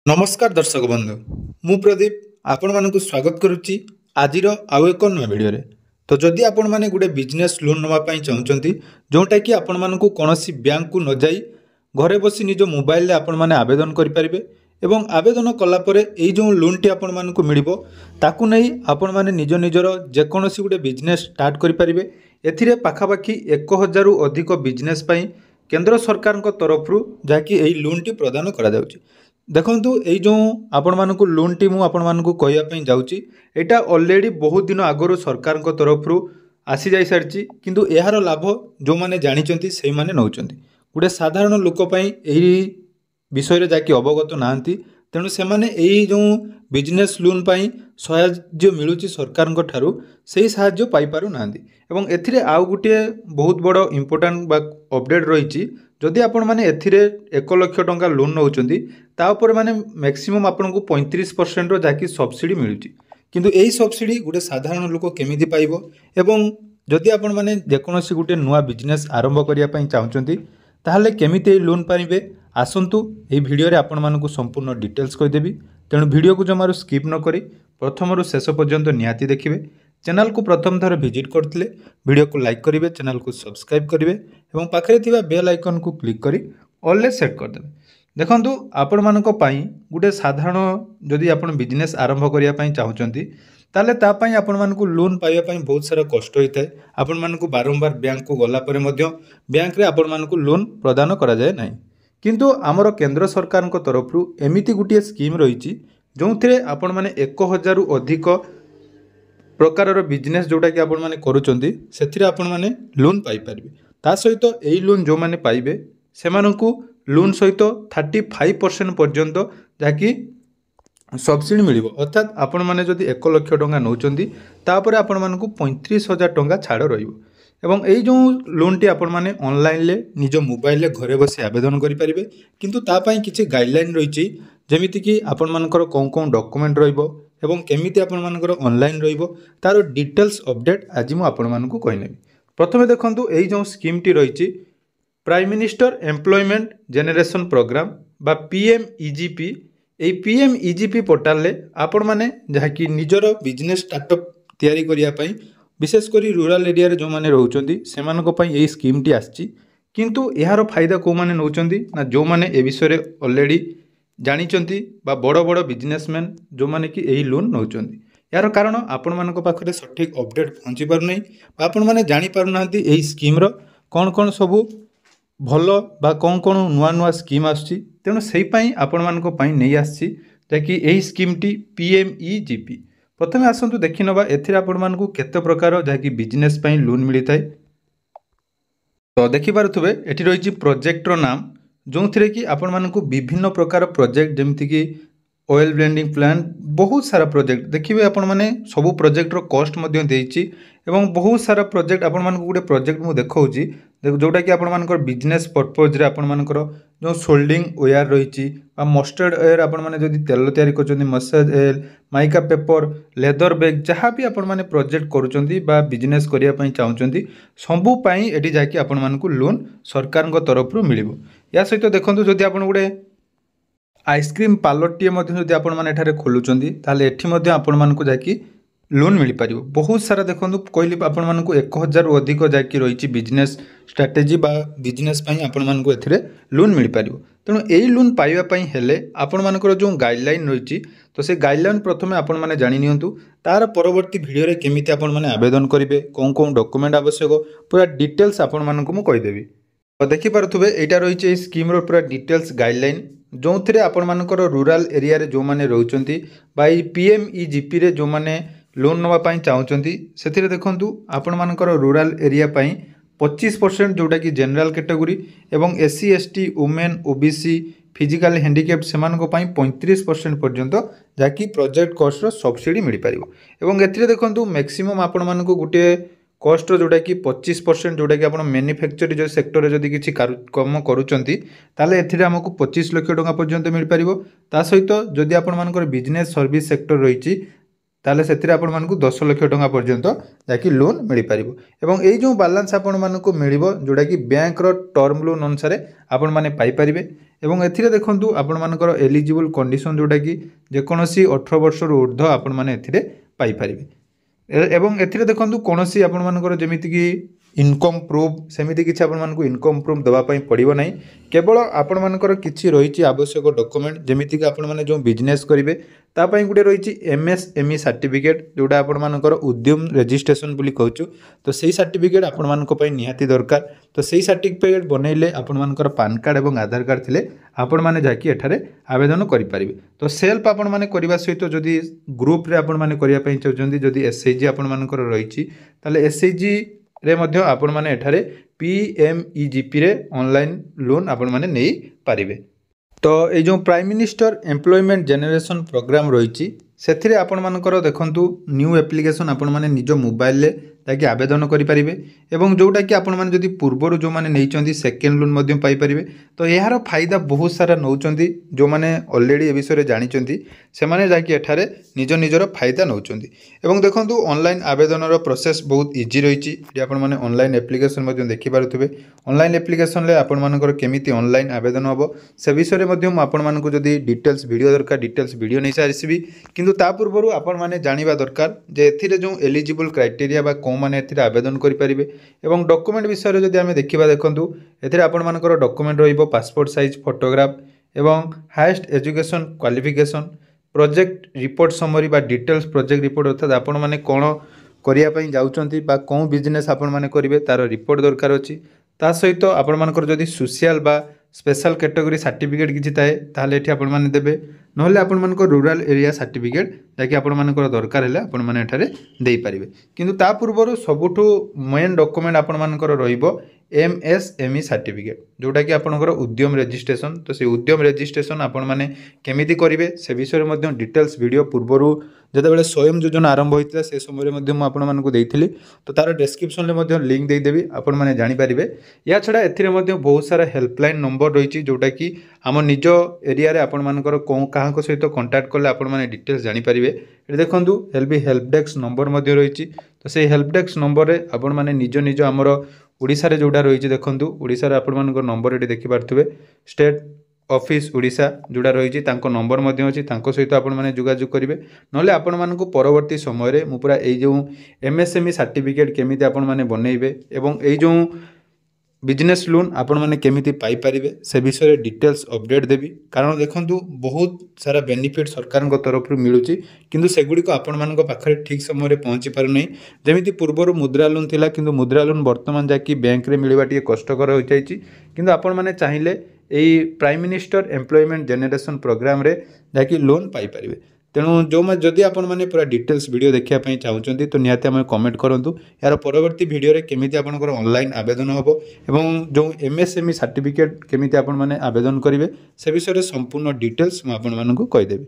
नमस्कार दर्शक बंधु मु प्रदीप आपण मानक स्वागत करुच्ची आज आउ एक नया भिडियो तो जदि आपण मैंने गोटे बिजनेस लोन नापी चाहते जोटा कि आपण मानक कौन बैंक को न जाई घरे बसी निज मोबाइल आपण मैंने आवेदन करेंगे एवं आवेदन कलापर यही जो लोन टी आपण मानक मिल ताकू नहीं आपण मैंने निज निजर जेकोसी गोटे बिजनेस स्टार्ट करेंगे एथिरे पाखापाखि 1000 रु अधिक बिजनेस पाई केंद्र सरकार तरफ जहाँकि यही लोन टी प्रदान करा जाउची। देखंतु एई जो आपण मानकु लोन टी मु आपण मानकु कहया पई जाउची एटा ऑलरेडी बहुत दिन आगरो सरकार को तरफ आसी जाई सारची किंतु एहार लाभ जो माने जानिचंती सेही माने नउचंती गुटे साधारण लोक पई एही विषय रे जाकी अवगत नांती तेणु से माने एही जो बिजनेस लोन पई सहाय्य मिलुची सरकार को ठारू सेही सहाय्य पाई पारु नांती एवं एथिरे आउ गुटे बहुत बड़ इंपोर्टेंट बा अपडेट रहिची जदि आपण माने एथिरे 1 लाख टंका लोन नउचंती ता ऊपर माने मैक्सिमम आपनको 35% रो जाकी सब्सिडी मिलुची किंतु एही सब्सिडी गुटे साधारण लोक केमिति पाइबो एवं जदि आपण माने जेकोनोसी गुटे नुवा बिजनेस आरंभ करिया पई चाहउचंती ताहले केमिति लोन पाइबे आसंतु एही वीडियो रे आपण मानकु संपूर्ण डिटेल्स कहि देबी तेणु वीडियो को जमारू स्किप न करी प्रथम रु शेष पर्यंत निहाती देखिबे। चैनल को प्रथम थर विजिट करथिले वीडियो को लाइक करिवे चैनल को सब्सक्राइब करिवे एवं पाखरे थिबा बेल आइकन को क्लिक करी ऑल ले सेट कर देबे। देखंतु आपण मानको पई गुटे साधारण जदि आपण बिजनेस आरंभ करिया पई चाहउचंती ताले ता पई आपण मानको लोन पाइबा पई बहुत सारा कष्ट होइथाय आपण मानको बारंबार बैंक को गला परे मध्य बैंक रे आपण मानको लोन प्रदान करा जाय नाही किंतु आमर केंद्र सरकार को तरफ एमिति गुटे स्कीम रही जो आपण माने 1000 रु अधिक प्रकार बिजनेस जोटा कि आपण माने करूचंती सेथिरे आपण माने लोन पाई परिबे ता सहित एई लोन जो माने पाइबे सेमानकु लोन सहित 35% पर्यंत जाकी सब्सिडी मिलिबो अर्थात आपण माने जदि 1 लाख टंका नउचंती तापर आपण मानकु 35,000 टंका छाड़ रहिबो एवं एई जो लोन टी आपण माने ऑनलाइन ले निज मोबाइल ले घरे बसी आवेदन करि परिबे किंतु ता पई किछि गाइडलाइन रहिछि जेमिति कि आपण मानकर कोन कोन डॉक्यूमेंट रहिबो एवं केमिति आपण मानकर ऑनलाइन रहिबो तार डिटेल्स अपडेट आज मु आपण मानकु कहनेबी। प्रथमे देखंतु एई जो स्कीम टी रहिछि prime minister employment generation programme बा पीएमईजीपी एई पीएमईजीपी पोर्टल ले आपण माने जहाँकि निजर बिजनेस स्टार्टअप तैयारी करिया पई विशेषकर रूराल एरिया रे जो माने रहउचंती सेमानको पई एई स्कीम टी आछि किंतु एहार फायदा को माने नउचंती ना जो माने ए विषय रे ऑलरेडी जानिचंती बा बड़ बड़ बिजनेसमैन जो माने कि एही लोन नउचंती यार कारण आपण मानको पाखरे सठिक अपडेट पहुंची पारु नै बा आपण माने जानि पारु नांती एही स्कीम रो कोन कोन सब भलो बा कोन कोन नुआ नुआ स्कीम आछि तेणु सेही पई आपण मानको पई नै आछि ताकि एही स्कीम टी पीएमईजीपी प्रथमे आसंतु देखि नबा एथिरे आपण मानकु केते प्रकार जाकि बिजनेस पई लोन मिलिथाय तो देखि पारुथबे एठी रहिछि प्रोजेक्ट रो नाम जोंथिरे कि आपण मानकु विभिन्न प्रकार प्रोजेक्ट जेमिति कि ऑयल ब्लेंडिंग प्लांट बहुत सारा प्रोजेक्ट देखिबे आपण माने सब प्रोजेक्ट रो कॉस्ट मध्ये देइछि एवं बहुत सारा प्रोजेक्ट आपण मानकु गुटे प्रोजेक्ट मु देखौछि जोटा कि आपण मानकर बिजनेस पर्पज रे आपण मानकर जो सोल्डिंग वायर रहिछि बा मस्टर्ड ऑयल आपण माने जदि तेल तयारी करचोंती massage oil mica paper leather bag जहाँ भी आपण माने प्रोजेक्ट करूचोंती बा बिजनेस करिया पई चाहउचोंती सबु पई एठी जाकी आपण मानकु लोन सरकार को तरफ रु मिलिबो। या सहित देखंतु जदि आपण गुटे आइसक्रीम पार्लर टी मध्ये जदि आपण माने एठारे खोलुचोंती ताले एठी मध्ये आपण मानकु जाकी लोन मिल पारिबो बहुत सारा देखंतु कहली आपण मानकु 1000 रु अधिक जाकी रहिछि बिजनेस स्ट्रेटजी बा बिजनेस पई आपण मानकु एथिरे लोन मिल पारिबो तेणु एई लोन पाइबा पई हेले आपण मानकर जो गाइडलाइन रहिछि तो से गाइडलाइन प्रथमे आपण माने जानि नियंतु तार परवर्ती वीडियो रे केमिति आपण माने आवेदन करिवे कोन कोन डॉक्यूमेंट आवश्यक पूरा डिटेल्स आपण मानकु मु कहि देबी। तो देखि पारुथबे एटा रहिछि ए स्कीम रो पूरा डिटेल्स गाइडलाइन जोंथिरे आपण मानकर रूरल एरिया रे जो माने रहउचंती बा ई पीएमईजीपी रे जो माने लोन नवा पाई चाहउचंती सेथिरे देखंतु आपण मानकर रूरल एरिया पाई 25% जोटा कि जनरल कैटेगरी एवं SC ST women OBC physical handicapped सेमान को पाई 35% पर्यंत जाकी प्रोजेक्ट कॉस्ट रो सब्सिडी मिल पारिबो एवं एथिरे देखंतु मैक्सिमम आपण मानको गुटे कॉस्ट रो जोटा कि 25% जोटा कि आपण मैन्युफैक्चरिंग जो सेक्टर रे जदी किछि कम करूचंती ताले एथिरे हमकु 25 लाख टका पर्यंत मिल पारिबो ता सहित जदी आपण मानकर बिजनेस सर्विस सेक्टर रहिछि ताले सेथिरे आपण मानकु 10 लाख टंका पर्यंत जाकि लोन मिल पारिबो। एवं एई जो बैलेंस आपण मानकु मिलिबो जोटा कि बैंक रो टर्म लोन अनुसार आपण माने पाई परिबे। एवं एथिरे देखंतु आपण मानकर एलिजिबल कंडीशन जोटा कि जेकोनोसी 18 वर्ष रो ऊर्ध्व आपण माने एथिरे पाई परिबे। एवं एथिरे देखंतु कोनोसी आपण मानकर जेमिति कि इनकम प्रूफ सेमिति किछि आपण मानकु इनकम प्रूफ दवा पई पड़िबो नै, केवल आपण मानकर किछि रहिछि आवश्यक डॉक्यूमेंट जेमिति कि आपण माने जो बिजनेस करिवे ता पई गुटे रहिछि एमएसएमई सर्टिफिकेट जोटा आपण मानकर उद्यम रजिस्ट्रेशन बोली कहउछु। तो सेही सर्टिफिकेट आपण मानको पई निहाती दरकार। तो सेही सर्टिफिकेट बनैले आपण मानकर पैन कार्ड एवं आधार कार्ड थिले आपण माने जाकि एठारे आवेदन करि परिबे। तो सेल्फ आपण माने करिबा सहित जदि ग्रुप रे आपण माने करिया पई चाहउछन्ती जदि एसएचजी आपण मानकर रहिछि ताले एसएचजी रे मध्य आपण माने एठारे पीएमईजीपी रे ऑनलाइन लोन आपण माने नेई पारिबे। तो ये जो Prime minister employment generation Programme रही से आपण मानकर देखंतु न्यू एप्लिकेशन आपण माने निज मोबाइल ले ताकि आवेदन करि परिबे। एवं जोटा कि आपण माने जदि पूर्वरु जो माने नैचंती सेकेंड लोन मध्यम पाई परिबे। तो यार फायदा बहुत सारा नौचंती जो माने ऑलरेडी ए विषय जानी चंती से माने जाकि एठारे निज निजर फायदा नौचंती। एवं देखंतु ऑनलाइन आवेदन रो प्रोसेस बहुत इजी रहिछि। आपण माने ऑनलाइन एप्लिकेशन मध्यम देखि पारुथिबे। ऑनलाइन एप्लिकेशन ले आपण मानकर केमिति ऑनलाइन आवेदन होबो से विषय मध्यम आपण मानकु जदि डिटेल्स वीडियो दरकार डिटेल्स वीडियो नै सारिसिबी। किंतु ता पूर्वरु आपण माने जानिबा दरकार जे एथिरे जो एलिजिबल क्राइटेरिया बा माने एथिरे आवेदन करि परिबे। एवं डॉक्यूमेंट विषय जदि आमे देखिबा देखंतु एथिरे आपण मानकर डॉक्यूमेंट रहिबो पासपोर्ट साइज फोटोग्राफ एवं highest education qualification project report summary बा डिटेल्स प्रोजेक्ट रिपोर्ट अर्थात आपण माने कोन करिया पई जाउचंती बा कोन बिजनेस आपण माने करिवे तार रिपोर्ट दरकार अछि। ता सहित आपण मानकर जदि सोशल बा स्पेशल कैटेगरी सर्टिफिकेट किछि ताए ताले एठी आपण माने देबे। नहले आपण मानकर रूरल एरिया सर्टिफिकेट जाकि आपण मानकर दरकार हेले आपण माने एठारे देई परिबे। किंतु ता पूर्वरु सबुठु मेन डॉक्यूमेंट आपण मानकर रहिबो एमएसएमई सर्टिफिकेट जोटा कि आपनकर उद्यम रजिस्ट्रेशन। तो से उद्यम रजिस्ट्रेशन आपण माने केमिति करिवे से विषय मध्ये डिटेल्स वीडियो पूर्वरु जते बेले स्वयं योजना आरंभ होइतिला से समय मध्ये म आपण मानकु देइथिली। तो तार डिस्क्रिप्शन ले मध्ये लिंक देई देबी आपण माने जानि परिबे। या छडा एथिरे मध्ये बहुत सारा हेल्पलाइन नंबर रहिछि जोटा कि हम निज एरिया रे आपण मानकर को काहा सहित कांटेक्ट करले आपण माने डिटेल्स जानि परिबे। ए देखंतु हेल्प डेस्क नंबर मध्ये रहिछि। तो से हेल्प डेस्क नंबर रे आपण माने निज निज हमर ओडिसा रे जोडा रहिछि देखंतु ओडिसा रे आपण मानकर नंबर एटी देखि पारथुबे स्टेट ऑफिस ओडिशा जोड़ा रही नंबर अच्छी सहित आपण मैंने जोगाजोग करेंगे। नहले आपण मानकु परवर्ती समय रे मु पूरा ए जो एमएसएमई सर्टिफिकेट केमिति आपण माने बनैबे एवं ए जो बिजनेस लोन आपण माने केमिति पाई परिबे से विषय डिटेल्स अपडेट देबी। कारण देखंतु बहुत सारा बेनिफिट सरकार तरफ मिलूची किंतु सेगुडी को आपण मानक पाखरे ठीक समय रे पहुंची पारु नै। जेमिति पूर्वर मुद्रा लोन थिला किंतु मुद्रा लोन वर्तमान जाकी बैंक रे मिलवा टिके कष्टकर होई जाईची। किंतु आपण माने चाहिए एई prime minister employment generation programme रे जाकी लोन पाई परिबे। तेणु जो जदि आपण माने पूरा डिटेल्स वीडियो देखिया पई चाहुचंती तो निहाती आमे कमेंट करंतु। यार परवर्ती वीडियो रे केमिति आपनकर ऑनलाइन आवेदन होबो एवं जो एमएसएमई सर्टिफिकेट केमिति आपण माने आवेदन करिवे से विषय रे संपूर्ण डिटेल्स म आपण मानकु कहि देबी।